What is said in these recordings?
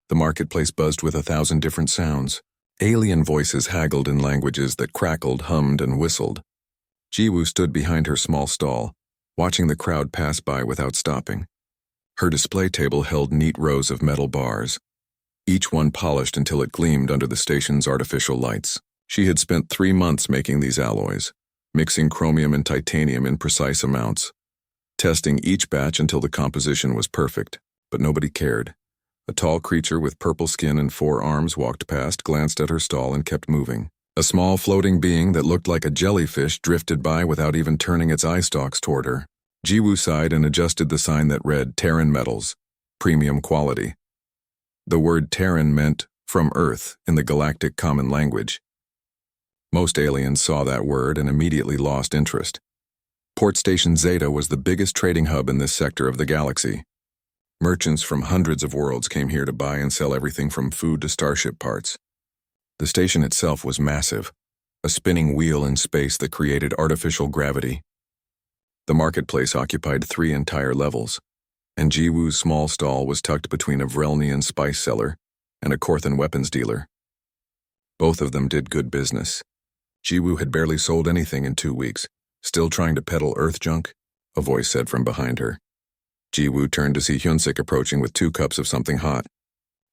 The marketplace buzzed with 1,000 different sounds. Alien voices haggled in languages that crackled, hummed, and whistled. Jiwoo stood behind her small stall, watching the crowd pass by without stopping. Her display table held neat rows of metal bars, each one polished until it gleamed under the station's artificial lights. She had spent 3 months making these alloys, mixing chromium and titanium in precise amounts, testing each batch until the composition was perfect, but nobody cared. A tall creature with purple skin and 4 arms walked past, glanced at her stall, and kept moving. A small floating being that looked like a jellyfish drifted by without even turning its eye stalks toward her. Jiwoo sighed and adjusted the sign that read Terran Metals, Premium Quality. The word Terran meant from Earth in the galactic common language. Most aliens saw that word and immediately lost interest. Port Station Zeta was the biggest trading hub in this sector of the galaxy. Merchants from hundreds of worlds came here to buy and sell everything from food to starship parts. The station itself was massive, a spinning wheel in space that created artificial gravity. The marketplace occupied 3 entire levels, and Jiwoo's small stall was tucked between a Vrelnian spice seller and a Korthan weapons dealer. Both of them did good business. Jiwoo had barely sold anything in 2 weeks. Still trying to peddle Earth junk? A voice said from behind her. Jiwoo turned to see Hyunsik approaching with 2 cups of something hot.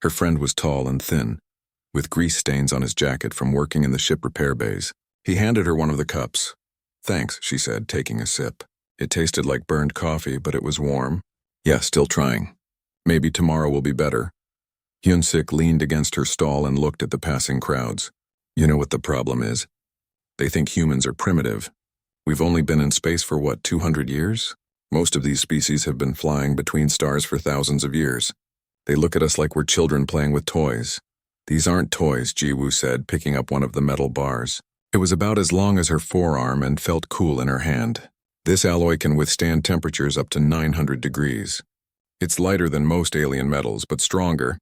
Her friend was tall and thin, with grease stains on his jacket from working in the ship repair bays. He handed her one of the cups. "Thanks," she said, taking a sip. It tasted like burned coffee, but it was warm. "Yeah, still trying. Maybe tomorrow will be better." Hyunsik leaned against her stall and looked at the passing crowds. "You know what the problem is? They think humans are primitive. We've only been in space for, 200 years? Most of these species have been flying between stars for thousands of years. They look at us like we're children playing with toys." "These aren't toys," Jiwoo said, picking up one of the metal bars. It was about as long as her forearm and felt cool in her hand. "This alloy can withstand temperatures up to 900 degrees. It's lighter than most alien metals, but stronger.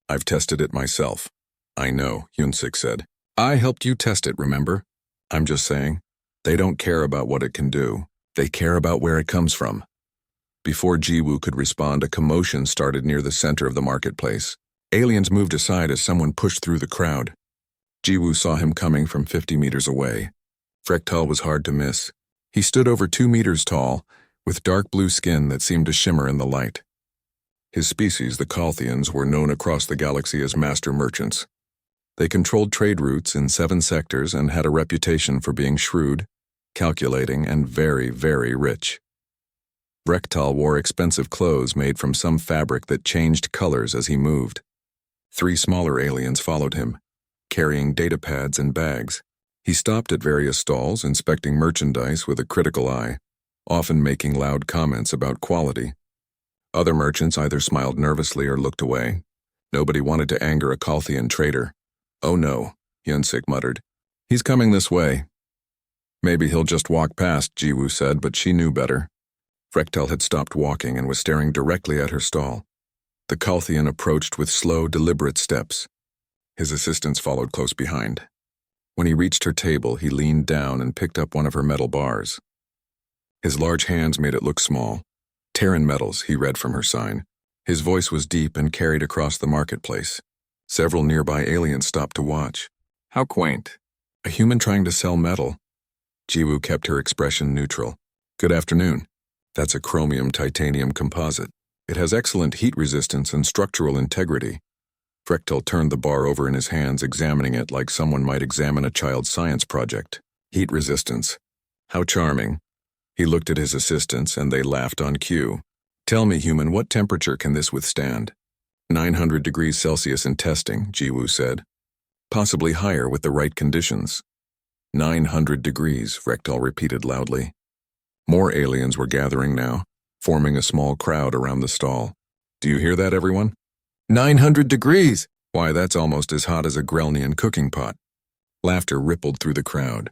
I've tested it myself." "I know," Hyunsik said. "I helped you test it, remember? I'm just saying, they don't care about what it can do. They care about where it comes from." Before Jiwoo could respond, a commotion started near the center of the marketplace. Aliens moved aside as someone pushed through the crowd. Jiwoo saw him coming from 50 meters away. Frektal was hard to miss. He stood over 2 meters tall, with dark blue skin that seemed to shimmer in the light. His species, the Calthians, were known across the galaxy as master merchants. They controlled trade routes in 7 sectors and had a reputation for being shrewd, calculating, and very, very rich. Frektal wore expensive clothes made from some fabric that changed colors as he moved. 3 smaller aliens followed him, carrying data pads and bags. He stopped at various stalls, inspecting merchandise with a critical eye, often making loud comments about quality. Other merchants either smiled nervously or looked away. Nobody wanted to anger a Calthian trader. "Oh no," Hyunsik muttered. "He's coming this way." "Maybe he'll just walk past," Jiwoo said, but she knew better. Frektal had stopped walking and was staring directly at her stall. The Calthian approached with slow, deliberate steps. His assistants followed close behind. When he reached her table, he leaned down and picked up one of her metal bars. His large hands made it look small. "Terran Metals," he read from her sign. His voice was deep and carried across the marketplace. Several nearby aliens stopped to watch. "How quaint. A human trying to sell metal." Jiwoo kept her expression neutral. "Good afternoon. That's a chromium-titanium composite. It has excellent heat resistance and structural integrity." Frektal turned the bar over in his hands, examining it like someone might examine a child's science project. "Heat resistance. How charming." He looked at his assistants, and they laughed on cue. "Tell me, human, what temperature can this withstand?" 900 degrees Celsius in testing, Jiwoo said. "Possibly higher with the right conditions." 900 degrees, Frektal repeated loudly. More aliens were gathering now, forming a small crowd around the stall. "Do you hear that, everyone? 900 degrees! Why, that's almost as hot as a Grelnian cooking pot." Laughter rippled through the crowd.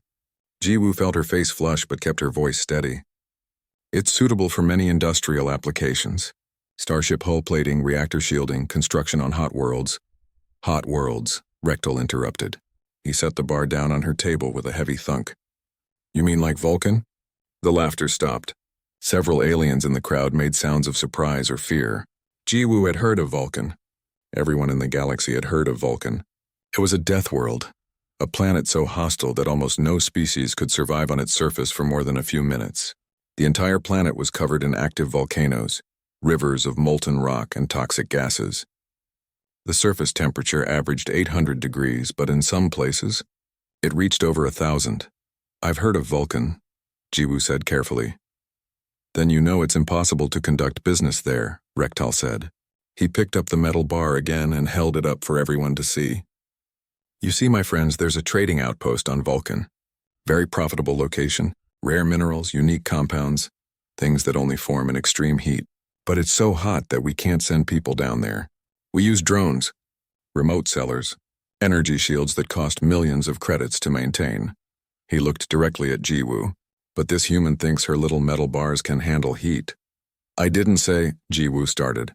Jiwoo felt her face flush but kept her voice steady. "It's suitable for many industrial applications. Starship hull plating, reactor shielding, construction on hot worlds." "Hot worlds," Frektal interrupted. He set the bar down on her table with a heavy thunk. "You mean like Vulcan?" The laughter stopped. Several aliens in the crowd made sounds of surprise or fear. Jiwoo had heard of Vulcan. Everyone in the galaxy had heard of Vulcan. It was a death world, a planet so hostile that almost no species could survive on its surface for more than a few minutes. The entire planet was covered in active volcanoes, rivers of molten rock and toxic gases. The surface temperature averaged 800 degrees, but in some places, it reached over 1,000. "I've heard of Vulcan," Jiwoo said carefully. "Then you know it's impossible to conduct business there," Rektal said. He picked up the metal bar again and held it up for everyone to see. "You see, my friends, there's a trading outpost on Vulcan. Very profitable location, rare minerals, unique compounds, things that only form in extreme heat. But it's so hot that we can't send people down there. We use drones, remote sellers, energy shields that cost millions of credits to maintain." He looked directly at Jiwoo. "But this human thinks her little metal bars can handle heat." "I didn't say," Jiwoo started.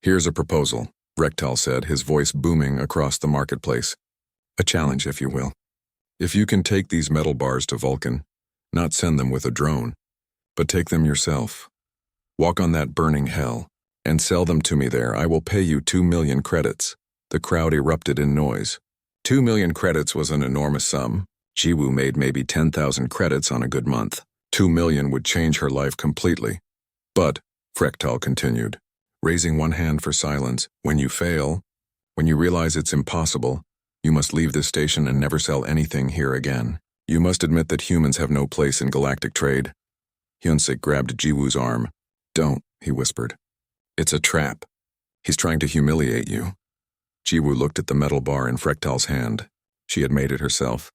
"Here's a proposal," Rektal said, his voice booming across the marketplace. "A challenge, if you will. If you can take these metal bars to Vulcan, not send them with a drone, but take them yourself, walk on that burning hell, and sell them to me there, I will pay you 2 million credits." The crowd erupted in noise. 2 million credits was an enormous sum. Jiwoo made maybe 10,000 credits on a good month. 2 million would change her life completely. "But," Rektal continued, raising one hand for silence, "when you fail, when you realize it's impossible, you must leave this station and never sell anything here again. You must admit that humans have no place in galactic trade." Hyunsik grabbed Jiwoo's arm. "Don't," he whispered. "It's a trap. He's trying to humiliate you." Jiwoo looked at the metal bar in Rektal's hand. She had made it herself.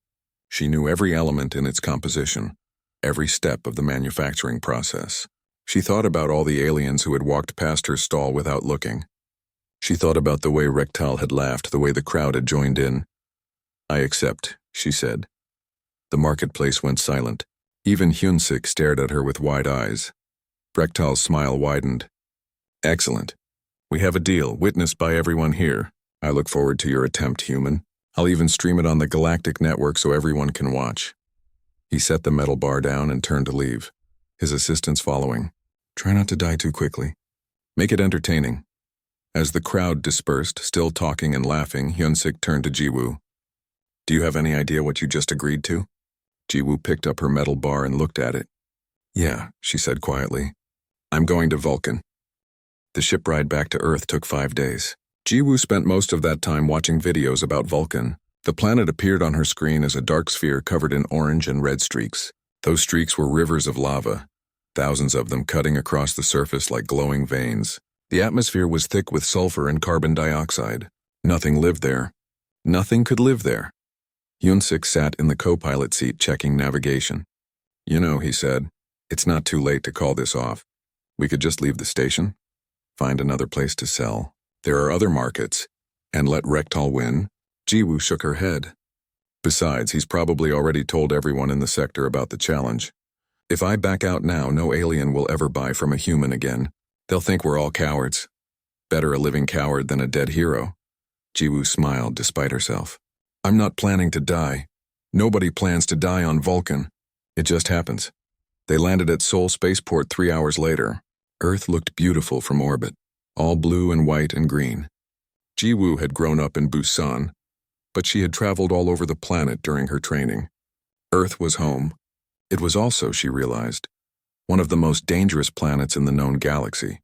She knew every element in its composition, every step of the manufacturing process. She thought about all the aliens who had walked past her stall without looking. She thought about the way Rektal had laughed, the way the crowd had joined in. "I accept," she said. The marketplace went silent. Even Hyunsik stared at her with wide eyes. Rektal's smile widened. "Excellent. We have a deal, witnessed by everyone here. I look forward to your attempt, human. I'll even stream it on the Galactic Network so everyone can watch." He set the metal bar down and turned to leave, his assistants following. "Try not to die too quickly. Make it entertaining." As the crowd dispersed, still talking and laughing, Hyunsik turned to Jiwoo. "Do you have any idea what you just agreed to?" Jiwoo picked up her metal bar and looked at it. "Yeah," she said quietly. "I'm going to Vulcan." The ship ride back to Earth took 5 days. Jiwoo spent most of that time watching videos about Vulcan. The planet appeared on her screen as a dark sphere covered in orange and red streaks. Those streaks were rivers of lava, thousands of them cutting across the surface like glowing veins. The atmosphere was thick with sulfur and carbon dioxide. Nothing lived there. Nothing could live there. Hyunsik sat in the co-pilot seat checking navigation. "You know," he said, "it's not too late to call this off. We could just leave the station, find another place to sell. There are other markets, and let Rektal win." Jiwoo shook her head. "Besides, he's probably already told everyone in the sector about the challenge. If I back out now, no alien will ever buy from a human again. They'll think we're all cowards. Better a living coward than a dead hero." Jiwoo smiled despite herself. "I'm not planning to die. Nobody plans to die on Vulcan. It just happens." They landed at Seoul Spaceport 3 hours later. Earth looked beautiful from orbit, all blue and white and green. Jiwoo had grown up in Busan, but she had traveled all over the planet during her training. Earth was home. It was also, she realized, one of the most dangerous planets in the known galaxy.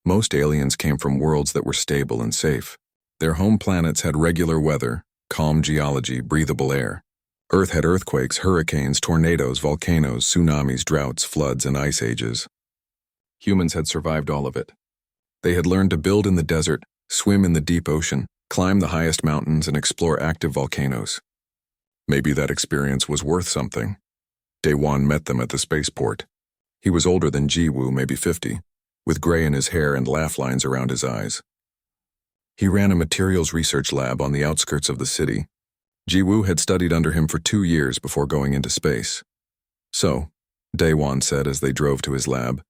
Most aliens came from worlds that were stable and safe. Their home planets had regular weather, calm geology, breathable air. Earth had earthquakes, hurricanes, tornadoes, volcanoes, tsunamis, droughts, floods, and ice ages. Humans had survived all of it. They had learned to build in the desert, swim in the deep ocean, climb the highest mountains, and explore active volcanoes. Maybe that experience was worth something. Daewon met them at the spaceport. He was older than Jiwoo, maybe 50, with gray in his hair and laugh lines around his eyes. He ran a materials research lab on the outskirts of the city. Jiwoo had studied under him for 2 years before going into space. "So," Daewon said as they drove to his lab,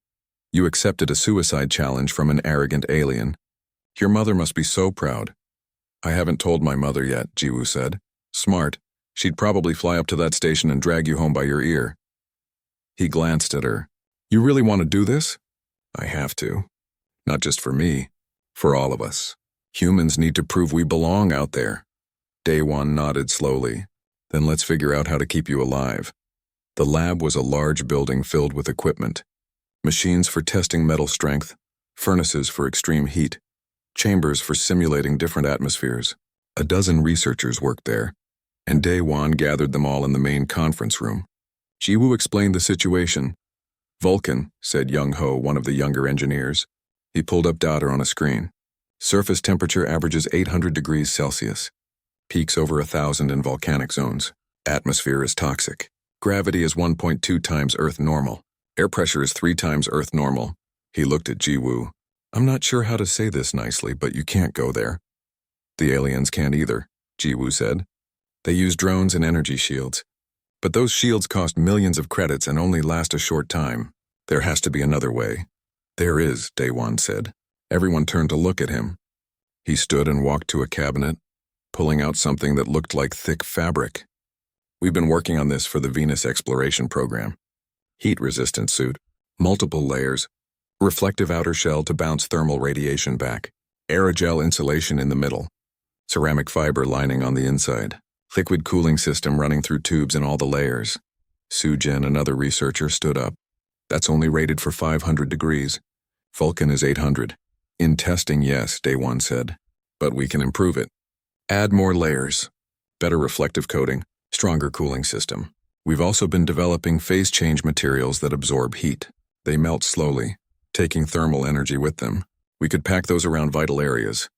"you accepted a suicide challenge from an arrogant alien. Your mother must be so proud." "I haven't told my mother yet," Jiwoo said. "Smart. She'd probably fly up to that station and drag you home by your ear." He glanced at her. "You really want to do this?" "I have to. Not just for me, for all of us. Humans need to prove we belong out there. Daewon nodded slowly. Then let's figure out how to keep you alive. The lab was a large building filled with equipment. Machines for testing metal strength, furnaces for extreme heat, chambers for simulating different atmospheres. A dozen researchers worked there, and Daewon gathered them all in the main conference room. Jiwoo explained the situation. Vulcan, said Young Ho, one of the younger engineers. He pulled up data on a screen. Surface temperature averages 800 degrees Celsius. Peaks over 1,000 in volcanic zones. Atmosphere is toxic. Gravity is 1.2 times Earth normal. Air pressure is 3 times Earth normal. He looked at Jiwoo. I'm not sure how to say this nicely, but you can't go there. The aliens can't either, Jiwoo said. They use drones and energy shields. But those shields cost millions of credits and only last a short time. There has to be another way. There is, Daewon said. Everyone turned to look at him. He stood and walked to a cabinet, pulling out something that looked like thick fabric. We've been working on this for the Venus exploration program. Heat-resistant suit, multiple layers, reflective outer shell to bounce thermal radiation back, aerogel insulation in the middle, ceramic fiber lining on the inside, liquid cooling system running through tubes in all the layers. Sujin, another researcher, stood up. That's only rated for 500 degrees. Vulcan is 800. In testing, yes, Daewon said. But we can improve it. Add more layers, better reflective coating, stronger cooling system. We've also been developing phase change materials that absorb heat. They melt slowly, taking thermal energy with them. We could pack those around vital areas.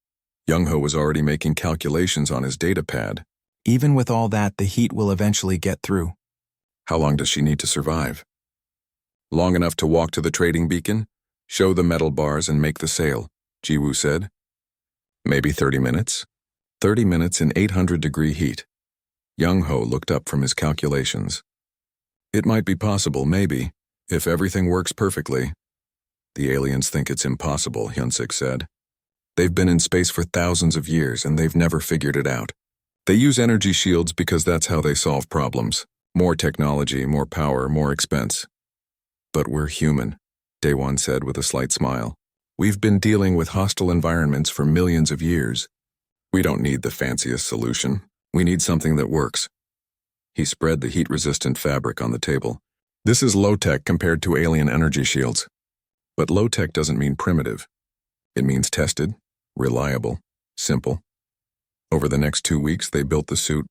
Young-ho was already making calculations on his data pad. Even with all that, the heat will eventually get through. How long does she need to survive? Long enough to walk to the trading beacon, show the metal bars and make the sale, Jiwoo said. Maybe 30 minutes? 30 minutes in 800-degree heat. Young-ho looked up from his calculations. It might be possible, maybe, if everything works perfectly. The aliens think it's impossible, Hyunsik said. They've been in space for thousands of years and they've never figured it out. They use energy shields because that's how they solve problems. More technology, more power, more expense. But we're human, Daewon said with a slight smile. We've been dealing with hostile environments for millions of years. We don't need the fanciest solution. We need something that works. He spread the heat-resistant fabric on the table. This is low-tech compared to alien energy shields. But low-tech doesn't mean primitive. It means tested, reliable, simple. Over the next 2 weeks, they built the suit.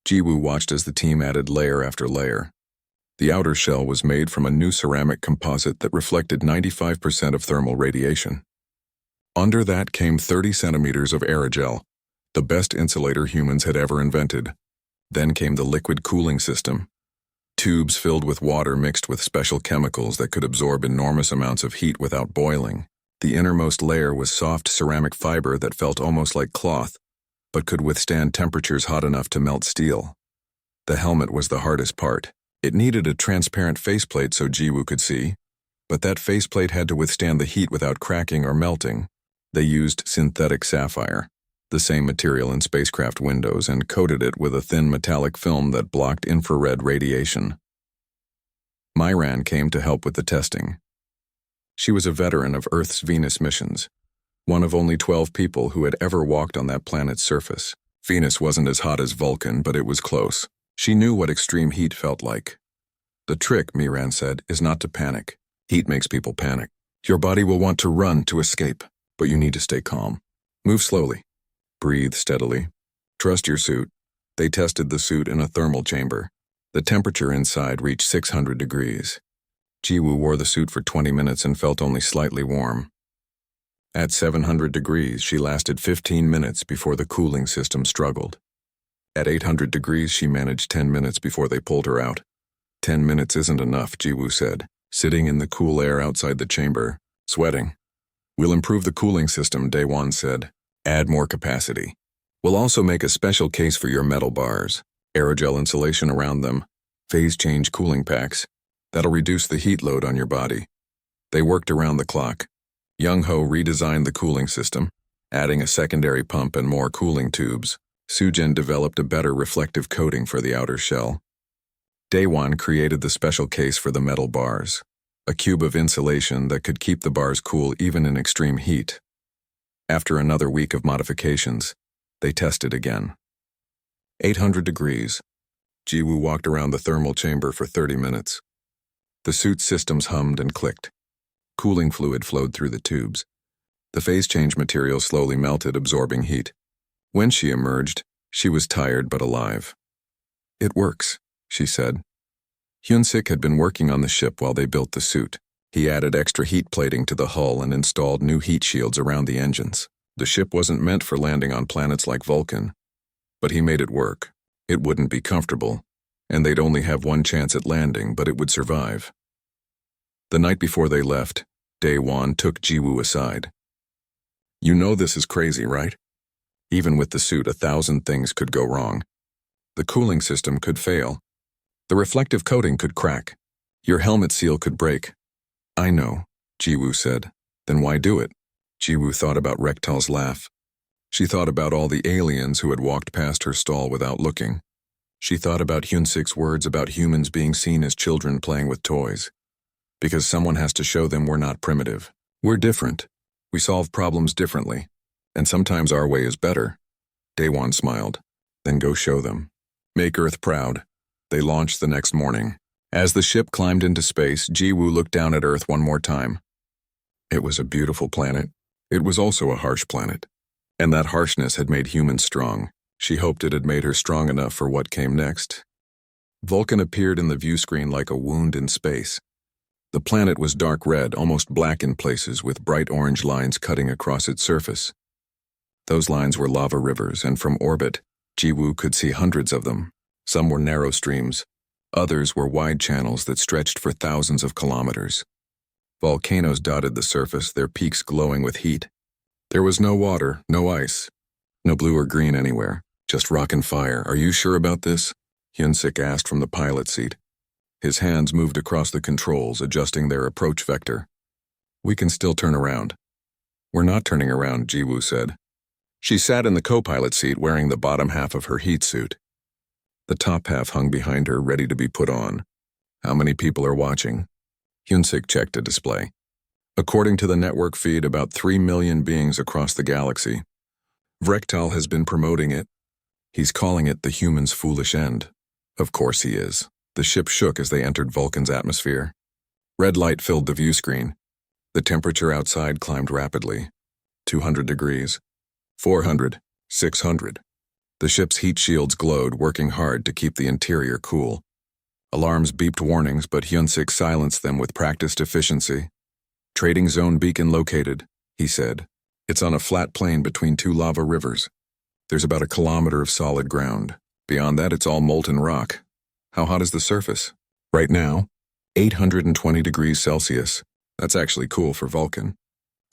Jiwoo watched as the team added layer after layer. The outer shell was made from a new ceramic composite that reflected 95% of thermal radiation. Under that came 30 centimeters of aerogel, the best insulator humans had ever invented. Then came the liquid cooling system. Tubes filled with water mixed with special chemicals that could absorb enormous amounts of heat without boiling. The innermost layer was soft ceramic fiber that felt almost like cloth, but could withstand temperatures hot enough to melt steel. The helmet was the hardest part. It needed a transparent faceplate so Jiwoo could see, but that faceplate had to withstand the heat without cracking or melting. They used synthetic sapphire, the same material in spacecraft windows, and coated it with a thin metallic film that blocked infrared radiation. Myran came to help with the testing. She was a veteran of Earth's Venus missions, one of only 12 people who had ever walked on that planet's surface. Venus wasn't as hot as Vulcan, but it was close. She knew what extreme heat felt like. The trick, Myran said, is not to panic. Heat makes people panic. Your body will want to run to escape, but you need to stay calm. Move slowly. Breathe steadily. Trust your suit. They tested the suit in a thermal chamber. The temperature inside reached 600 degrees. Jiwoo wore the suit for 20 minutes and felt only slightly warm. At 700 degrees, she lasted 15 minutes before the cooling system struggled. At 800 degrees, she managed 10 minutes before they pulled her out. 10 minutes isn't enough, Jiwoo said, sitting in the cool air outside the chamber, sweating. We'll improve the cooling system, Daewon said. Add more capacity. We'll also make a special case for your metal bars, aerogel insulation around them, phase change cooling packs. That'll reduce the heat load on your body. They worked around the clock. Young-ho redesigned the cooling system, adding a secondary pump and more cooling tubes. Sujin developed a better reflective coating for the outer shell. Daewon created the special case for the metal bars, a cube of insulation that could keep the bars cool even in extreme heat. After another week of modifications, they tested again. 800 degrees. Jiwoo walked around the thermal chamber for 30 minutes. The suit's systems hummed and clicked. Cooling fluid flowed through the tubes. The phase change material slowly melted, absorbing heat. When she emerged, she was tired but alive. "It works," she said. Hyunsik had been working on the ship while they built the suit. He added extra heat plating to the hull and installed new heat shields around the engines. The ship wasn't meant for landing on planets like Vulcan, but he made it work. It wouldn't be comfortable, and they'd only have one chance at landing, but it would survive. The night before they left, Daewon took Jiwoo aside. "You know this is crazy, right? Even with the suit, 1,000 things could go wrong. The cooling system could fail. The reflective coating could crack. Your helmet seal could break." "I know," Jiwoo said. "Then why do it?" Jiwoo thought about Rektal's laugh. She thought about all the aliens who had walked past her stall without looking. She thought about Hyunsik's words about humans being seen as children playing with toys. Because someone has to show them we're not primitive. We're different. We solve problems differently. And sometimes our way is better. Daewon smiled. "Then go show them. Make Earth proud." They launched the next morning. As the ship climbed into space, Jiwoo looked down at Earth one more time. It was a beautiful planet. It was also a harsh planet. And that harshness had made humans strong. She hoped it had made her strong enough for what came next. Vulcan appeared in the view screen like a wound in space. The planet was dark red, almost black in places, with bright orange lines cutting across its surface. Those lines were lava rivers, and from orbit, Jiwoo could see hundreds of them. Some were narrow streams. Others were wide channels that stretched for thousands of kilometers. Volcanoes dotted the surface, their peaks glowing with heat. There was no water, no ice, no blue or green anywhere, just rock and fire. "Are you sure about this?" Hyunsik asked from the pilot seat. His hands moved across the controls, adjusting their approach vector. "We can still turn around." "We're not turning around," Jiwoo said. She sat in the co-pilot seat wearing the bottom half of her heat suit. The top half hung behind her, ready to be put on. "How many people are watching?" Hyunsik checked a display. According to the network feed, about 3 million beings across the galaxy. Rektal has been promoting it. He's calling it the human's foolish end. Of course he is. The ship shook as they entered Vulcan's atmosphere. Red light filled the view screen. The temperature outside climbed rapidly. 200 degrees. 400. 600. The ship's heat shields glowed, working hard to keep the interior cool. Alarms beeped warnings, but Hyunsik silenced them with practiced efficiency. "Trading zone beacon located," he said. "It's on a flat plain between two lava rivers. There's about a kilometer of solid ground. Beyond that, it's all molten rock." "How hot is the surface?" "Right now, 820 degrees Celsius. That's actually cool for Vulcan."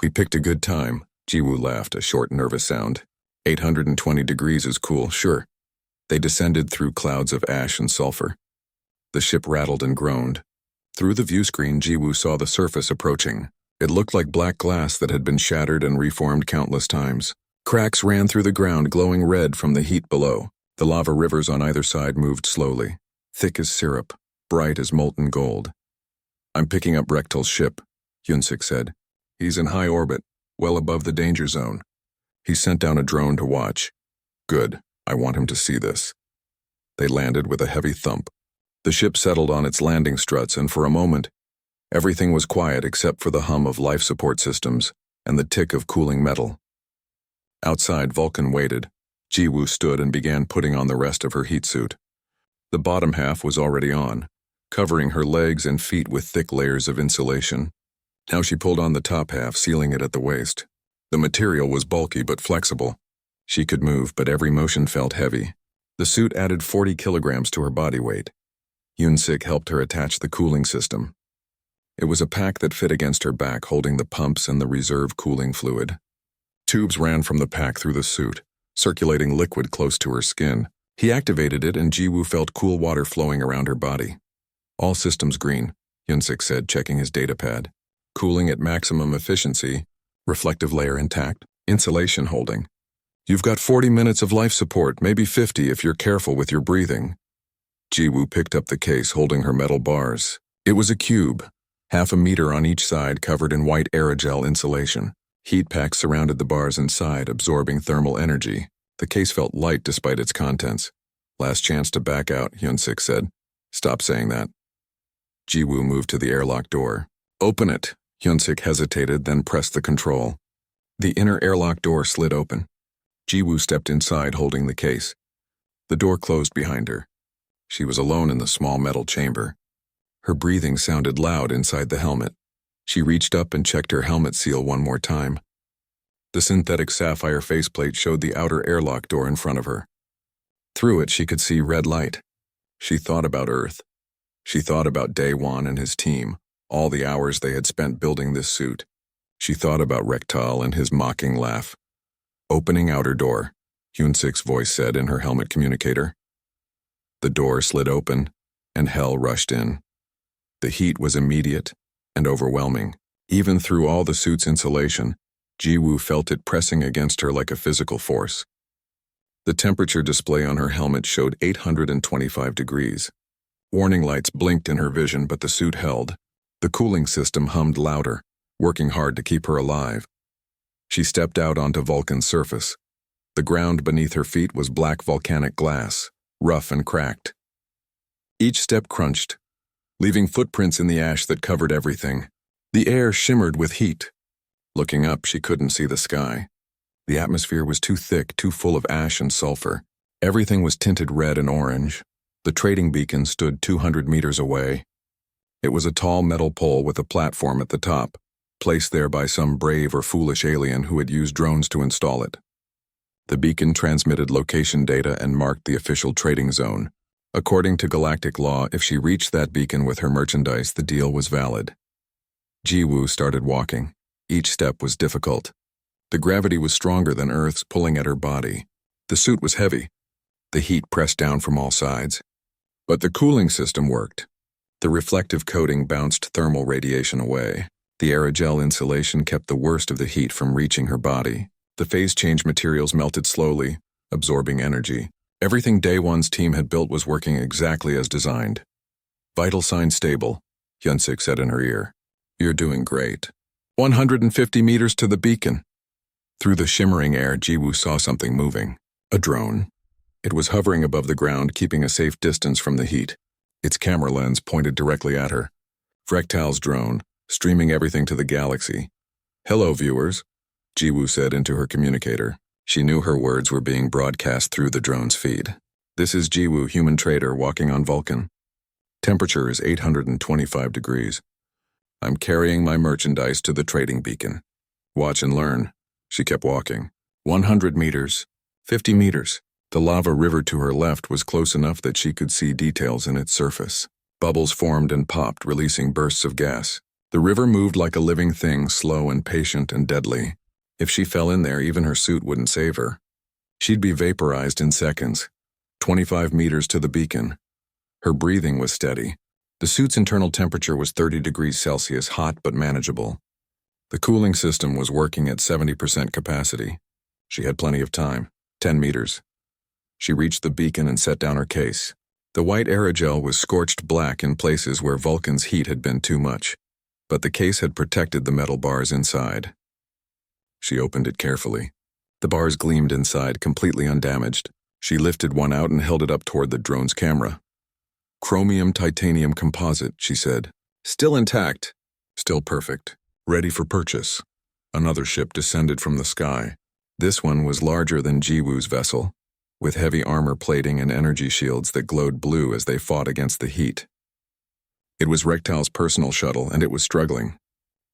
"We picked a good time," Jiwoo laughed, a short, nervous sound. 820 degrees is cool, sure." They descended through clouds of ash and sulfur. The ship rattled and groaned. Through the view screen, Jiwoo saw the surface approaching. It looked like black glass that had been shattered and reformed countless times. Cracks ran through the ground, glowing red from the heat below. The lava rivers on either side moved slowly, thick as syrup, bright as molten gold. "I'm picking up Rektal's ship," Hyunsik said. "He's in high orbit, well above the danger zone. He sent down a drone to watch." "Good. I want him to see this." They landed with a heavy thump. The ship settled on its landing struts, and for a moment, everything was quiet except for the hum of life support systems and the tick of cooling metal. Outside, Vulcan waited. Jiwoo stood and began putting on the rest of her heat suit. The bottom half was already on, covering her legs and feet with thick layers of insulation. Now she pulled on the top half, sealing it at the waist. The material was bulky but flexible. She could move, but every motion felt heavy. The suit added 40 kilograms to her body weight. Hyunsik helped her attach the cooling system. It was a pack that fit against her back, holding the pumps and the reserve cooling fluid. Tubes ran from the pack through the suit, circulating liquid close to her skin. He activated it, and Jiwoo felt cool water flowing around her body. "All systems green," Hyunsik said, checking his datapad. "Cooling at maximum efficiency, reflective layer intact, insulation holding. You've got 40 minutes of life support, maybe 50 if you're careful with your breathing." Jiwoo picked up the case, holding her metal bars. It was a cube, half a meter on each side, covered in white aerogel insulation. Heat packs surrounded the bars inside, absorbing thermal energy. The case felt light despite its contents. Last chance to back out, Hyunsik said. Stop saying that. Jiwoo moved to the airlock door. Open it. Hyunsik hesitated, then pressed the control. The inner airlock door slid open. Jiwoo stepped inside, holding the case. The door closed behind her. She was alone in the small metal chamber. Her breathing sounded loud inside the helmet. She reached up and checked her helmet seal one more time. The synthetic sapphire faceplate showed the outer airlock door in front of her. Through it, she could see red light. She thought about Earth. She thought about Daewon and his team, all the hours they had spent building this suit. She thought about Rektal and his mocking laugh. Opening outer door, Hyunsik's voice said in her helmet communicator. The door slid open, and hell rushed in. The heat was immediate and overwhelming. Even through all the suit's insulation, Jiwoo felt it pressing against her like a physical force. The temperature display on her helmet showed 825 degrees. Warning lights blinked in her vision, but the suit held. The cooling system hummed louder, working hard to keep her alive. She stepped out onto Vulcan's surface. The ground beneath her feet was black volcanic glass, rough and cracked. Each step crunched, leaving footprints in the ash that covered everything. The air shimmered with heat. Looking up, she couldn't see the sky. The atmosphere was too thick, too full of ash and sulfur. Everything was tinted red and orange. The trading beacon stood 200 meters away. It was a tall metal pole with a platform at the top, placed there by some brave or foolish alien who had used drones to install it. The beacon transmitted location data and marked the official trading zone. According to galactic law, if she reached that beacon with her merchandise, the deal was valid. Jiwoo started walking. Each step was difficult. The gravity was stronger than Earth's, pulling at her body. The suit was heavy. The heat pressed down from all sides. But the cooling system worked. The reflective coating bounced thermal radiation away. The aerogel insulation kept the worst of the heat from reaching her body. The phase change materials melted slowly, absorbing energy. Everything Daewon's team had built was working exactly as designed. Vital signs stable, Hyunsik said in her ear. You're doing great. 150 meters to the beacon. Through the shimmering air, Jiwoo saw something moving. A drone. It was hovering above the ground, keeping a safe distance from the heat. Its camera lens pointed directly at her. Rektal's drone, streaming everything to the galaxy. Hello, viewers, Jiwoo said into her communicator. She knew her words were being broadcast through the drone's feed. This is Jiwoo, human trader, walking on Vulcan. Temperature is 825 degrees. I'm carrying my merchandise to the trading beacon. Watch and learn. She kept walking. 100 meters. 50 meters. The lava river to her left was close enough that she could see details in its surface. Bubbles formed and popped, releasing bursts of gas. The river moved like a living thing, slow and patient and deadly. If she fell in there, even her suit wouldn't save her. She'd be vaporized in seconds. 25 meters to the beacon. Her breathing was steady. The suit's internal temperature was 30 degrees Celsius, hot but manageable. The cooling system was working at 70% capacity. She had plenty of time. 10 meters. She reached the beacon and set down her case. The white aerogel was scorched black in places where Vulcan's heat had been too much, but the case had protected the metal bars inside. She opened it carefully. The bars gleamed inside, completely undamaged. She lifted one out and held it up toward the drone's camera. Chromium titanium composite, she said. Still intact. Still perfect. Ready for purchase. Another ship descended from the sky. This one was larger than Jiwoo's vessel, with heavy armor plating and energy shields that glowed blue as they fought against the heat. It was Rektal's personal shuttle, and it was struggling.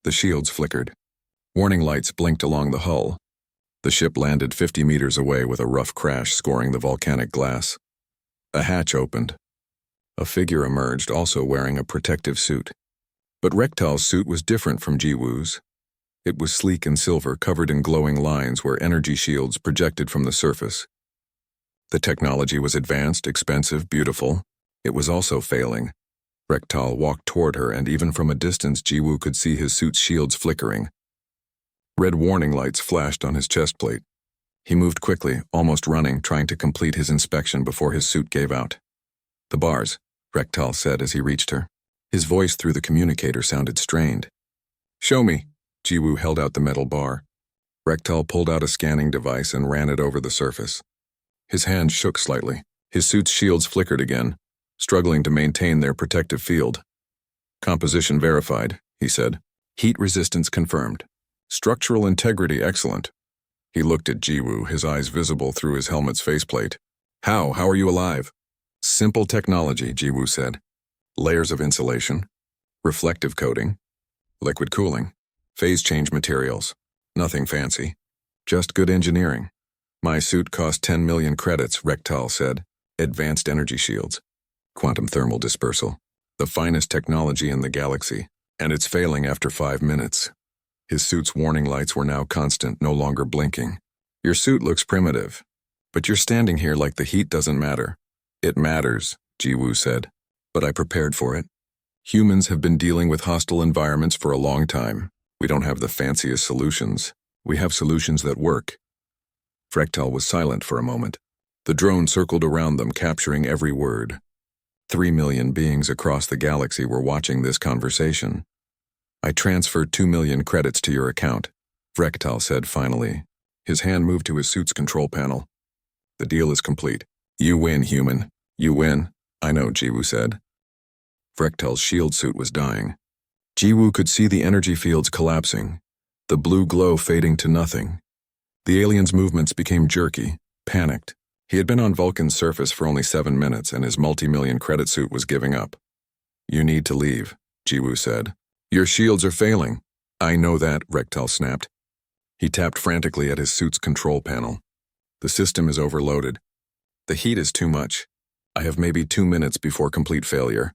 The shields flickered. Warning lights blinked along the hull. The ship landed 50 meters away with a rough crash scoring the volcanic glass. A hatch opened. A figure emerged, also wearing a protective suit. But Rektal's suit was different from Jiwoo's. It was sleek and silver, covered in glowing lines where energy shields projected from the surface. The technology was advanced, expensive, beautiful. It was also failing. Rektal walked toward her, and even from a distance, Jiwoo could see his suit's shields flickering. Red warning lights flashed on his chest plate. He moved quickly, almost running, trying to complete his inspection before his suit gave out. The bars, Rektal said as he reached her. His voice through the communicator sounded strained. Show me. Jiwoo held out the metal bar. Rektal pulled out a scanning device and ran it over the surface. His hand shook slightly. His suit's shields flickered again, struggling to maintain their protective field. Composition verified, he said. Heat resistance confirmed. Structural integrity excellent. He looked at Jiwoo, his eyes visible through his helmet's faceplate. How are you alive? Simple technology, Jiwoo said. Layers of insulation, reflective coating, liquid cooling, phase change materials. Nothing fancy. Just good engineering. My suit cost 10 million credits, Rektal said. Advanced energy shields. Quantum thermal dispersal. The finest technology in the galaxy. And it's failing after 5 minutes. His suit's warning lights were now constant, no longer blinking. Your suit looks primitive. But you're standing here like the heat doesn't matter. It matters, Jiwoo said. But I prepared for it. Humans have been dealing with hostile environments for a long time. We don't have the fanciest solutions. We have solutions that work. Rektal was silent for a moment. The drone circled around them, capturing every word. 3 million beings across the galaxy were watching this conversation. I transferred 2 million credits to your account, Rektal said finally. His hand moved to his suit's control panel. The deal is complete. You win, human. You win. I know, Jiwoo said. Rektal's shield suit was dying. Jiwoo could see the energy fields collapsing, the blue glow fading to nothing. The alien's movements became jerky, panicked. He had been on Vulcan's surface for only 7 minutes, and his multi-million credit suit was giving up. You need to leave, Jiwoo said. Your shields are failing. I know that, Rektal snapped. He tapped frantically at his suit's control panel. The system is overloaded. The heat is too much. I have maybe 2 minutes before complete failure.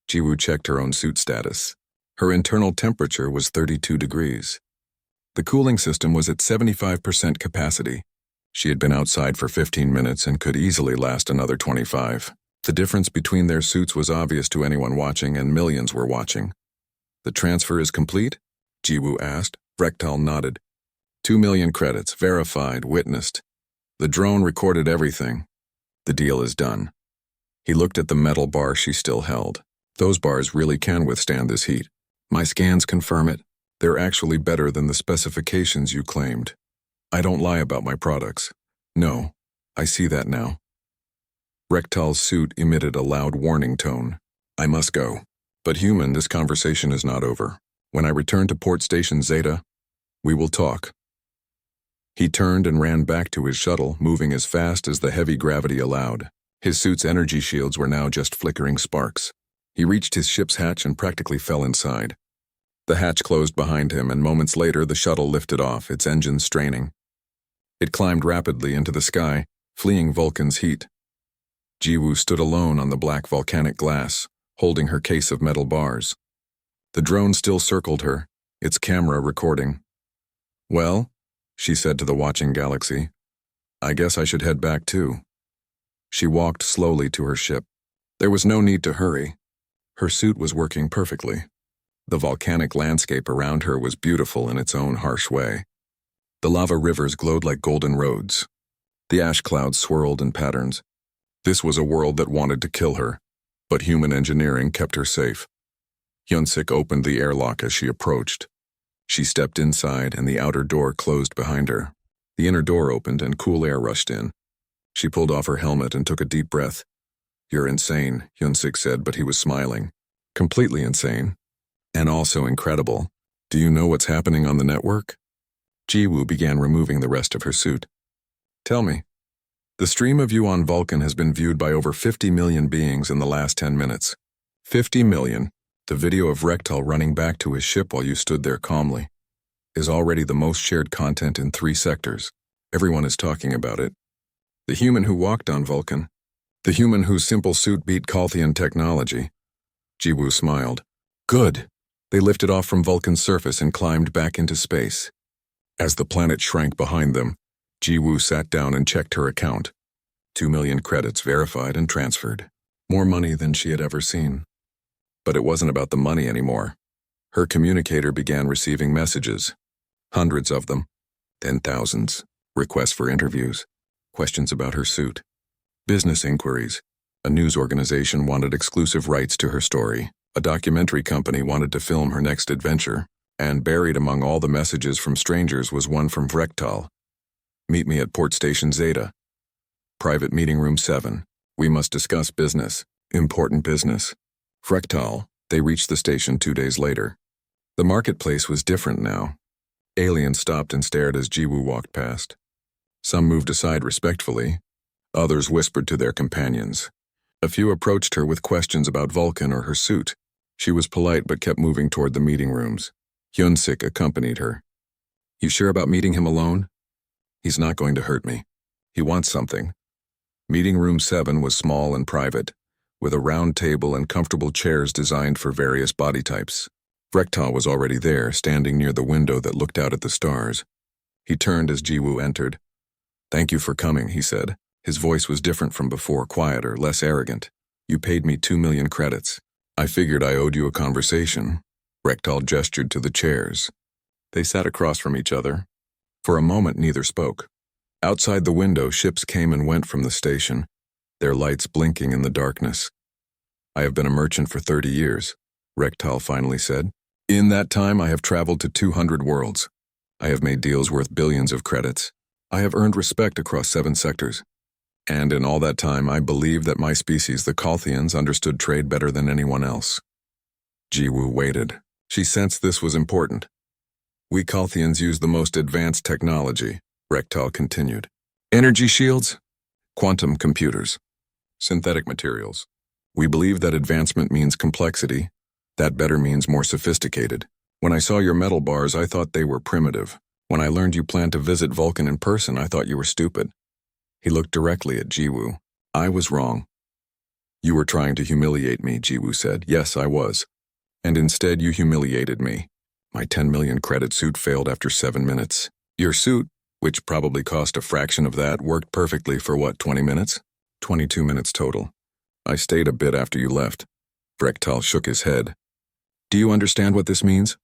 Jiwoo checked her own suit status. Her internal temperature was 32 degrees. The cooling system was at 75% capacity. She had been outside for 15 minutes and could easily last another 25. The difference between their suits was obvious to anyone watching, and millions were watching. The transfer is complete? Jiwoo asked. Rektal nodded. 2 million credits, verified, witnessed. The drone recorded everything. The deal is done. He looked at the metal bar she still held. Those bars really can withstand this heat. My scans confirm it. They're actually better than the specifications you claimed. I don't lie about my products. No, I see that now. Rektal's suit emitted a loud warning tone. I must go. But human, this conversation is not over. When I return to Port Station Zeta, we will talk. He turned and ran back to his shuttle, moving as fast as the heavy gravity allowed. His suit's energy shields were now just flickering sparks. He reached his ship's hatch and practically fell inside. The hatch closed behind him, and moments later the shuttle lifted off, its engines straining. It climbed rapidly into the sky, fleeing Vulcan's heat. Jiwoo stood alone on the black volcanic glass, holding her case of metal bars. The drone still circled her, its camera recording. Well, she said to the watching galaxy, I guess I should head back too. She walked slowly to her ship. There was no need to hurry. Her suit was working perfectly. The volcanic landscape around her was beautiful in its own harsh way. The lava rivers glowed like golden roads. The ash clouds swirled in patterns. This was a world that wanted to kill her, but human engineering kept her safe. Hyunsik opened the airlock as she approached. She stepped inside, and the outer door closed behind her. The inner door opened and cool air rushed in. She pulled off her helmet and took a deep breath. You're insane, Hyunsik said, but he was smiling. Completely insane. And also incredible. Do you know what's happening on the network? Jiwoo began removing the rest of her suit. Tell me. The stream of you on Vulcan has been viewed by over 50 million beings in the last 10 minutes. 50 million. The video of Rektal running back to his ship while you stood there calmly is already the most shared content in 3 sectors. Everyone is talking about it. The human who walked on Vulcan. The human whose simple suit beat Kalthian technology. Jiwoo smiled. Good. They lifted off from Vulcan's surface and climbed back into space. As the planet shrank behind them, Jiwoo sat down and checked her account. 2 million credits verified and transferred. More money than she had ever seen. But it wasn't about the money anymore. Her communicator began receiving messages. Hundreds of them. Then thousands. Requests for interviews. Questions about her suit. Business inquiries. A news organization wanted exclusive rights to her story. A documentary company wanted to film her next adventure. and buried among all the messages from strangers was one from Vrektal. Meet me at Port Station Zeta. Private meeting room 7. We must discuss business. Important business. Vrektal. They reached the station 2 days later. The marketplace was different now. Aliens stopped and stared as Jiwoo walked past. Some moved aside respectfully. Others whispered to their companions. A few approached her with questions about Vulcan or her suit. She was polite but kept moving toward the meeting rooms. Hyunsik accompanied her. You sure about meeting him alone? He's not going to hurt me. He wants something. Meeting room 7 was small and private, with a round table and comfortable chairs designed for various body types. Vrektal was already there, standing near the window that looked out at the stars. He turned as Jiwoo entered. Thank you for coming, he said. His voice was different from before, quieter, less arrogant. You paid me 2 million credits. I figured I owed you a conversation. Vrektal gestured to the chairs. They sat across from each other. For a moment, neither spoke. Outside the window, ships came and went from the station, their lights blinking in the darkness. I have been a merchant for 30 years, Vrektal finally said. In that time, I have traveled to 200 worlds. I have made deals worth billions of credits. I have earned respect across 7 sectors. And in all that time, I believe that my species, the Kolthians, understood trade better than anyone else. Jiwoo waited. She sensed this was important. We Kolthians use the most advanced technology, Vrektal continued. Energy shields, quantum computers, synthetic materials. We believe that advancement means complexity. That better means more sophisticated. When I saw your metal bars, I thought they were primitive. When I learned you planned to visit Vulcan in person, I thought you were stupid. He looked directly at Jiwoo. I was wrong. You were trying to humiliate me, Jiwoo said. Yes, I was. And instead you humiliated me. My 10 million credit suit failed after 7 minutes. Your suit, which probably cost a fraction of that, worked perfectly for what, 20 minutes? 22 minutes total. I stayed a bit after you left. Vrektal shook his head. Do you understand what this means?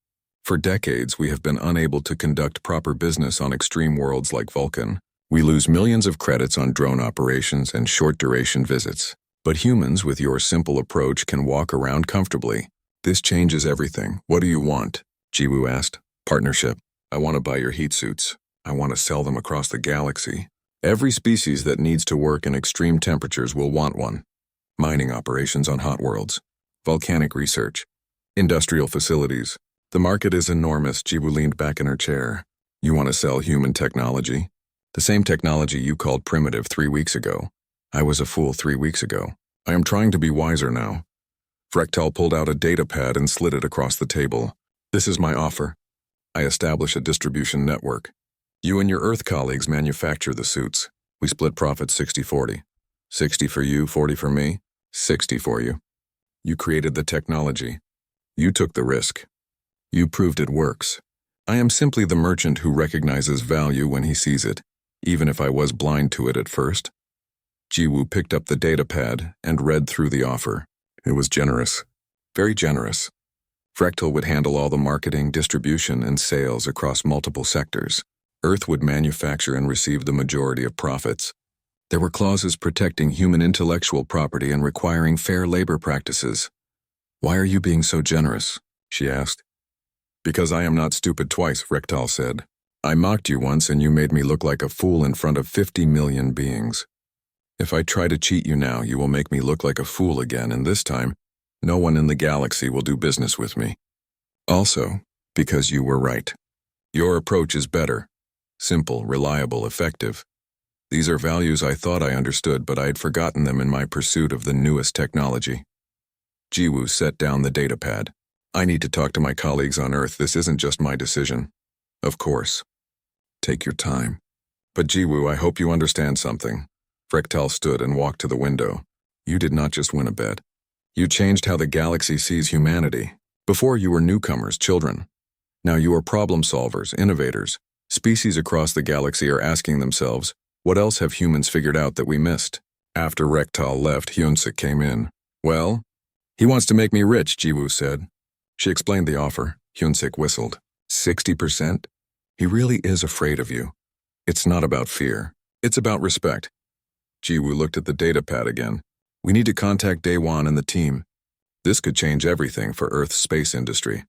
For decades, we have been unable to conduct proper business on extreme worlds like Vulcan. We lose millions of credits on drone operations and short-duration visits. But humans, with your simple approach, can walk around comfortably. This changes everything. What do you want? Jiwoo asked. Partnership. I want to buy your heat suits. I want to sell them across the galaxy. Every species that needs to work in extreme temperatures will want one. Mining operations on hot worlds. Volcanic research. Industrial facilities. The market is enormous. Jiwoo leaned back in her chair. You want to sell human technology? The same technology you called primitive 3 weeks ago. I was a fool 3 weeks ago. I am trying to be wiser now. Vrektal pulled out a data pad and slid it across the table. This is my offer. I establish a distribution network. You and your Earth colleagues manufacture the suits. We split profits 60-40. 60 for you, 40 for me. 60 for you. You created the technology. You took the risk. You proved it works. I am simply the merchant who recognizes value when he sees it, even if I was blind to it at first. Jiwoo picked up the data pad and read through the offer. It was generous. Very generous. Vrektal would handle all the marketing, distribution, and sales across multiple sectors. Earth would manufacture and receive the majority of profits. There were clauses protecting human intellectual property and requiring fair labor practices. Why are you being so generous? She asked. Because I am not stupid twice, Vrektal said. I mocked you once and you made me look like a fool in front of 50 million beings. If I try to cheat you now, you will make me look like a fool again, and this time, no one in the galaxy will do business with me. Also, because you were right. Your approach is better. Simple, reliable, effective. These are values I thought I understood, but I had forgotten them in my pursuit of the newest technology. Jiwoo set down the data pad. I need to talk to my colleagues on Earth. This isn't just my decision. Of course. Take your time. But Jiwoo, I hope you understand something. Vrektal stood and walked to the window. You did not just win a bet. You changed how the galaxy sees humanity. Before you were newcomers, children. Now you are problem solvers, innovators. Species across the galaxy are asking themselves, what else have humans figured out that we missed? After Vrektal left, Hyunsik came in. Well? He wants to make me rich, Jiwoo said. She explained the offer. Hyunsik whistled. 60%? He really is afraid of you. It's not about fear. It's about respect. Jiwoo looked at the data pad again. We need to contact Daewon and the team. This could change everything for Earth's space industry.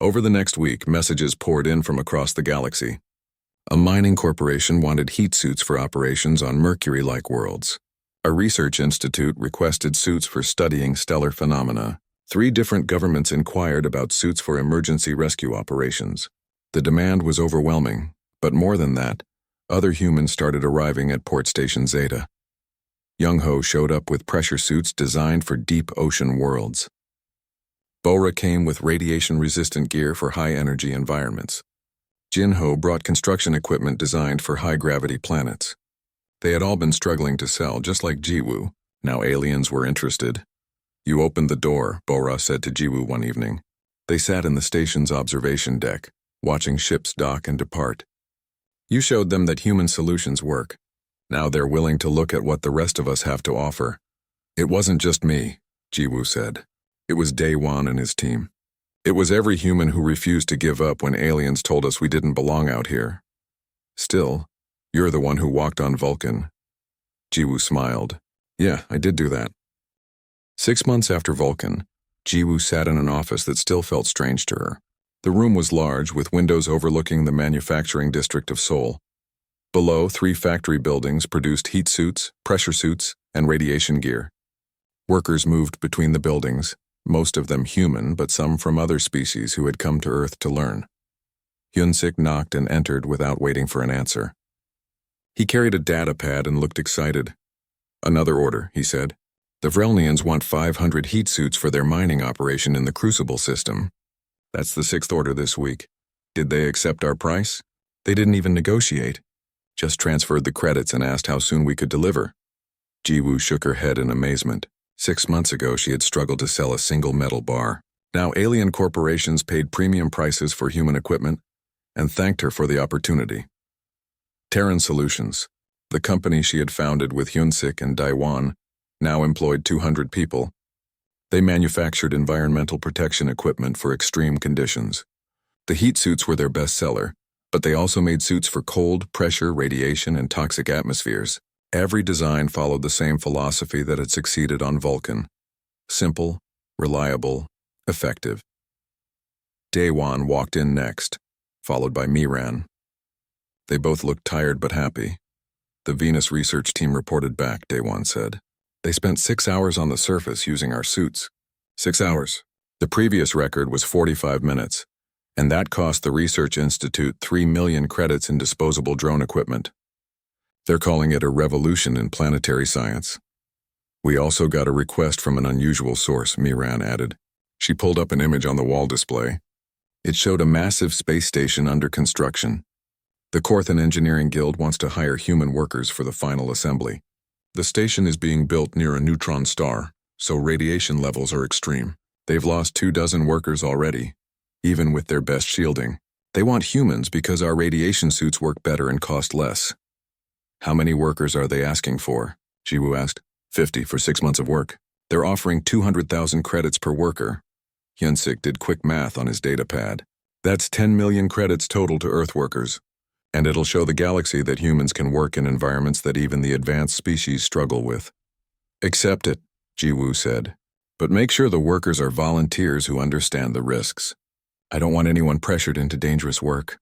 Over the next week, messages poured in from across the galaxy. A mining corporation wanted heat suits for operations on Mercury-like worlds. A research institute requested suits for studying stellar phenomena. 3 different governments inquired about suits for emergency rescue operations. The demand was overwhelming, but more than that, other humans started arriving at Port Station Zeta. Young-Ho showed up with pressure suits designed for deep ocean worlds. Bora came with radiation-resistant gear for high-energy environments. Jin-Ho brought construction equipment designed for high-gravity planets. They had all been struggling to sell, just like Jiwoo. Now aliens were interested. "You opened the door," Bora said to Jiwoo one evening. They sat in the station's observation deck, watching ships dock and depart. "You showed them that human solutions work. Now they're willing to look at what the rest of us have to offer." "It wasn't just me," Jiwoo said. "It was Daewon and his team. It was every human who refused to give up when aliens told us we didn't belong out here. Still, you're the one who walked on Vulcan." Jiwoo smiled. "Yeah, I did do that." 6 months after Vulcan, Jiwoo sat in an office that still felt strange to her. The room was large, with windows overlooking the manufacturing district of Seoul. Below, 3 factory buildings produced heat suits, pressure suits, and radiation gear. Workers moved between the buildings, most of them human, but some from other species who had come to Earth to learn. Hyun-sik knocked and entered without waiting for an answer. He carried a data pad and looked excited. "Another order," he said. "The Vrelnians want 500 heat suits for their mining operation in the Crucible system. That's the 6th order this week. Did they accept our price? They didn't even negotiate. Just transferred the credits and asked how soon we could deliver." Jiwoo shook her head in amazement. 6 months ago, she had struggled to sell a single metal bar. Now alien corporations paid premium prices for human equipment and thanked her for the opportunity. Terran Solutions, the company she had founded with Hyun-sik and Daewon, now employed 200 people. They manufactured environmental protection equipment for extreme conditions. The heat suits were their best seller, but they also made suits for cold, pressure, radiation, and toxic atmospheres. Every design followed the same philosophy that had succeeded on Vulcan: simple, reliable, effective. Daewon walked in next, followed by Miran. They both looked tired but happy. "The Venus research team reported back," Daewon said. "They spent 6 hours on the surface using our suits." 6 hours. The previous record was 45 minutes, and that cost the Research Institute 3 million credits in disposable drone equipment. "They're calling it a revolution in planetary science." "We also got a request from an unusual source," Miran added. She pulled up an image on the wall display. It showed a massive space station under construction. "The Korthan Engineering Guild wants to hire human workers for the final assembly. The station is being built near a neutron star, so radiation levels are extreme. They've lost 24 workers already, even with their best shielding. They want humans because our radiation suits work better and cost less." "How many workers are they asking for?" Jiwoo asked. 50 for 6 months of work. They're offering 200,000 credits per worker. Hyun-sik did quick math on his data pad. "That's 10 million credits total to Earth workers. And it'll show the galaxy that humans can work in environments that even the advanced species struggle with." "Accept it," Jiwoo said. "But make sure the workers are volunteers who understand the risks. I don't want anyone pressured into dangerous work."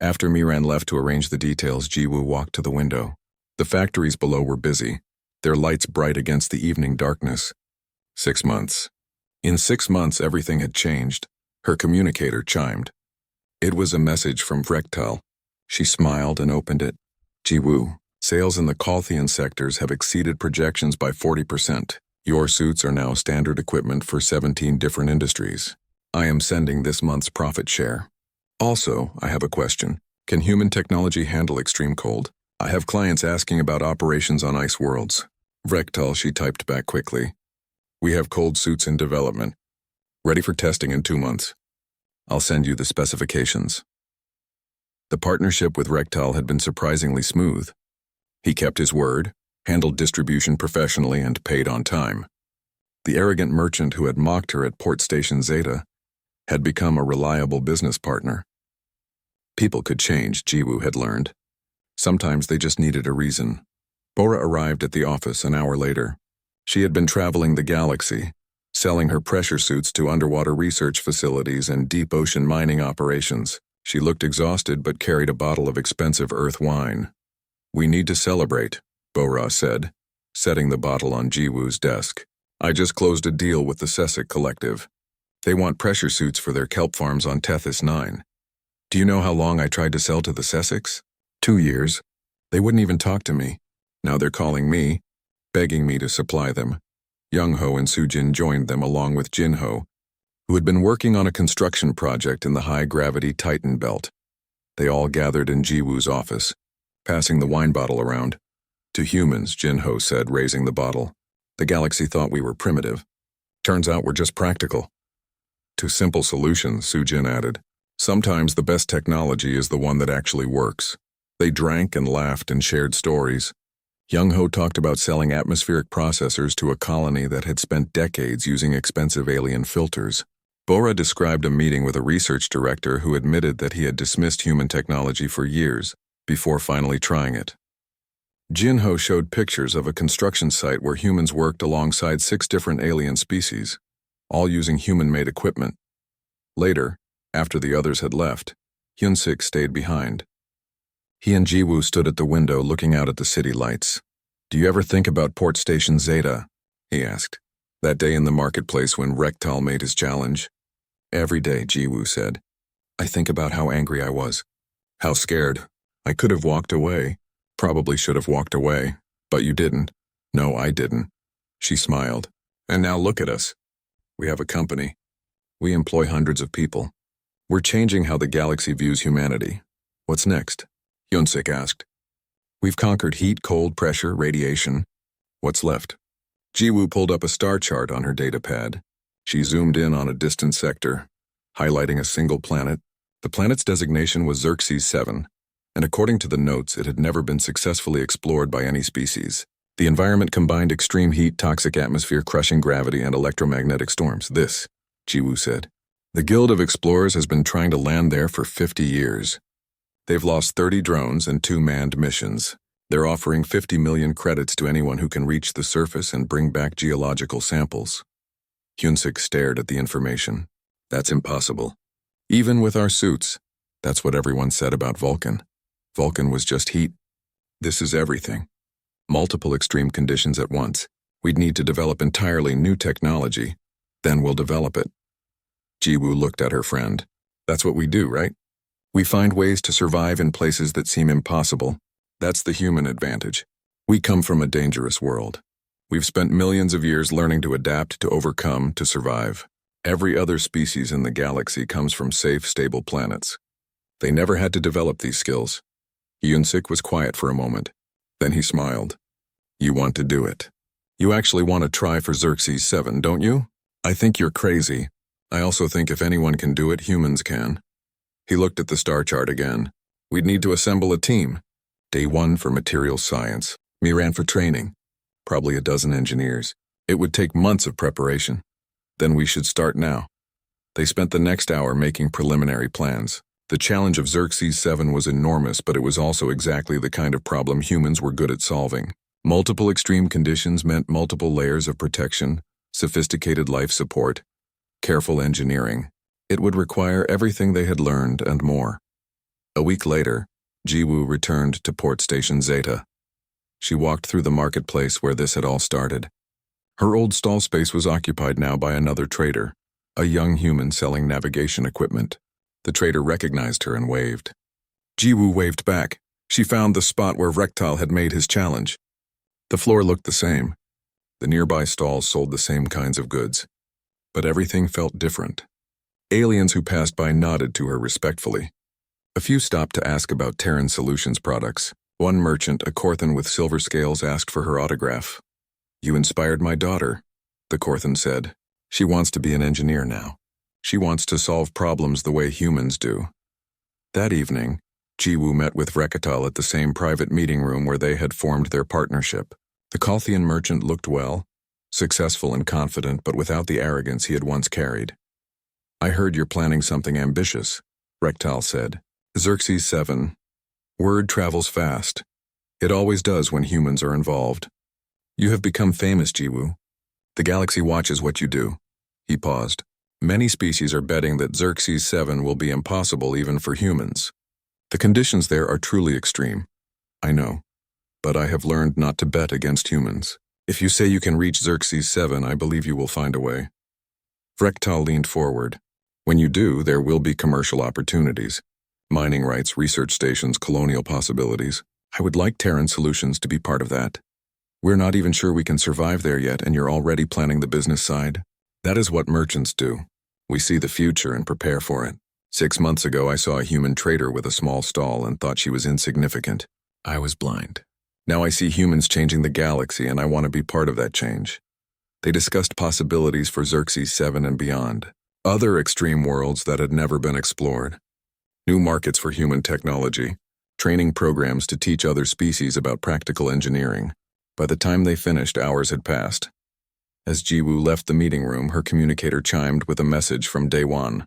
After Miran left to arrange the details, Jiwoo walked to the window. The factories below were busy, their lights bright against the evening darkness. 6 months. In 6 months, everything had changed. Her communicator chimed. It was a message from Vrektal. She smiled and opened it. "Jiwoo, sales in the Kolthian sectors have exceeded projections by 40%. Your suits are now standard equipment for 17 different industries. I am sending this month's profit share. Also, I have a question. Can human technology handle extreme cold? I have clients asking about operations on ice worlds." Vrektal, she typed back quickly. "We have cold suits in development. Ready for testing in 2 months. I'll send you the specifications." The partnership with Vrektal had been surprisingly smooth. He kept his word, handled distribution professionally, and paid on time. The arrogant merchant who had mocked her at Port Station Zeta had become a reliable business partner. People could change, Jiwoo had learned. Sometimes they just needed a reason. Bora arrived at the office an hour later. She had been traveling the galaxy, selling her pressure suits to underwater research facilities and deep ocean mining operations. She looked exhausted but carried a bottle of expensive earth wine. "We need to celebrate," Bora said, setting the bottle on Jiwoo's desk. "I just closed a deal with the Sessic Collective. They want pressure suits for their kelp farms on Tethys 9. Do you know how long I tried to sell to the Sessics? 2 years. They wouldn't even talk to me. Now they're calling me, begging me to supply them." Young-ho and Sujin joined them along with Jin-ho, who had been working on a construction project in the high-gravity Titan belt. They all gathered in Jiwoo's office, passing the wine bottle around. "To humans," Jin-ho said, raising the bottle. "The galaxy thought we were primitive. Turns out we're just practical." "To simple solutions," Sujin added. "Sometimes the best technology is the one that actually works." They drank and laughed and shared stories. Young-ho talked about selling atmospheric processors to a colony that had spent decades using expensive alien filters. Bora described a meeting with a research director who admitted that he had dismissed human technology for years, before finally trying it. Jin-ho showed pictures of a construction site where humans worked alongside 6 different alien species, all using human-made equipment. Later, after the others had left, Hyun-sik stayed behind. He and Jiwoo stood at the window looking out at the city lights. "Do you ever think about Port Station Zeta?" he asked. "That day in the marketplace when Rektal made his challenge?" "Every day," Jiwoo said. "I think about how angry I was. How scared. I could have walked away. Probably should have walked away. But you didn't." "No, I didn't." She smiled. "And now look at us. We have a company. We employ hundreds of people. We're changing how the galaxy views humanity. What's next?" Hyun-sik asked. "We've conquered heat, cold, pressure, radiation. What's left?" Jiwoo pulled up a star chart on her datapad. She zoomed in on a distant sector, highlighting a single planet. The planet's designation was Xerxes 7, and according to the notes, it had never been successfully explored by any species. The environment combined extreme heat, toxic atmosphere, crushing gravity, and electromagnetic storms. "This," Jiwoo said. "The Guild of Explorers has been trying to land there for 50 years. They've lost 30 drones and 2 manned missions. They're offering 50 million credits to anyone who can reach the surface and bring back geological samples." Hyun-sik stared at the information. "That's impossible. Even with our suits." That's what everyone said about Vulcan. Vulcan was just heat. This is everything. Multiple extreme conditions at once. We'd need to develop entirely new technology. Then we'll develop it. Jiwoo looked at her friend. "That's what we do, right? We find ways to survive in places that seem impossible. That's the human advantage. We come from a dangerous world. We've spent millions of years learning to adapt, to overcome, to survive. Every other species in the galaxy comes from safe, stable planets. They never had to develop these skills." Hyun-sik was quiet for a moment. Then he smiled. "You want to do it. You actually want to try for Xerxes 7, don't you? I think you're crazy. I also think if anyone can do it, humans can." He looked at the star chart again. "We'd need to assemble a team. Day 1 for materials science. Miran for training. Probably a dozen engineers. It would take months of preparation. Then we should start now." They spent the next hour making preliminary plans. The challenge of Xerxes 7 was enormous, but it was also exactly the kind of problem humans were good at solving. Multiple extreme conditions meant multiple layers of protection, sophisticated life support, careful engineering. It would require everything they had learned and more. A week later, Jiwoo returned to Port Station Zeta. She walked through the marketplace where this had all started. Her old stall space was occupied now by another trader, a young human selling navigation equipment. The trader recognized her and waved. Jiwoo waved back. She found the spot where Rektal had made his challenge. The floor looked the same. The nearby stalls sold the same kinds of goods. But everything felt different. Aliens who passed by nodded to her respectfully. A few stopped to ask about Terran Solutions products. One merchant, a Korthan with silver scales, asked for her autograph. "You inspired my daughter," the Korthan said. "She wants to be an engineer now. She wants to solve problems the way humans do." That evening, Jiwoo met with Rektal at the same private meeting room where they had formed their partnership. The Kolthian merchant looked well, successful and confident, but without the arrogance he had once carried. "I heard you're planning something ambitious," Rektal said. "Xerxes 7. Word travels fast. It always does when humans are involved. You have become famous, Jiwoo. The galaxy watches what you do. He paused. Many species are betting that Xerxes 7 will be impossible even for humans. The conditions there are truly extreme. I know, but I have learned not to bet against humans. If you say you can reach Xerxes 7, I believe you will find a way. Vrektal leaned forward. When you do, there will be commercial opportunities. Mining rights, research stations, colonial possibilities. I would like Terran Solutions to be part of that. We're not even sure we can survive there yet, and you're already planning the business side. That is what merchants do. We see the future and prepare for it. 6 months ago, I saw a human trader with a small stall and thought she was insignificant. I was blind. Now I see humans changing the galaxy, and I want to be part of that change. They discussed possibilities for Xerxes 7 and beyond. Other extreme worlds that had never been explored. New markets for human technology. Training programs to teach other species about practical engineering. By the time they finished, hours had passed. As Jiwoo left the meeting room, her communicator chimed with a message from Daewon.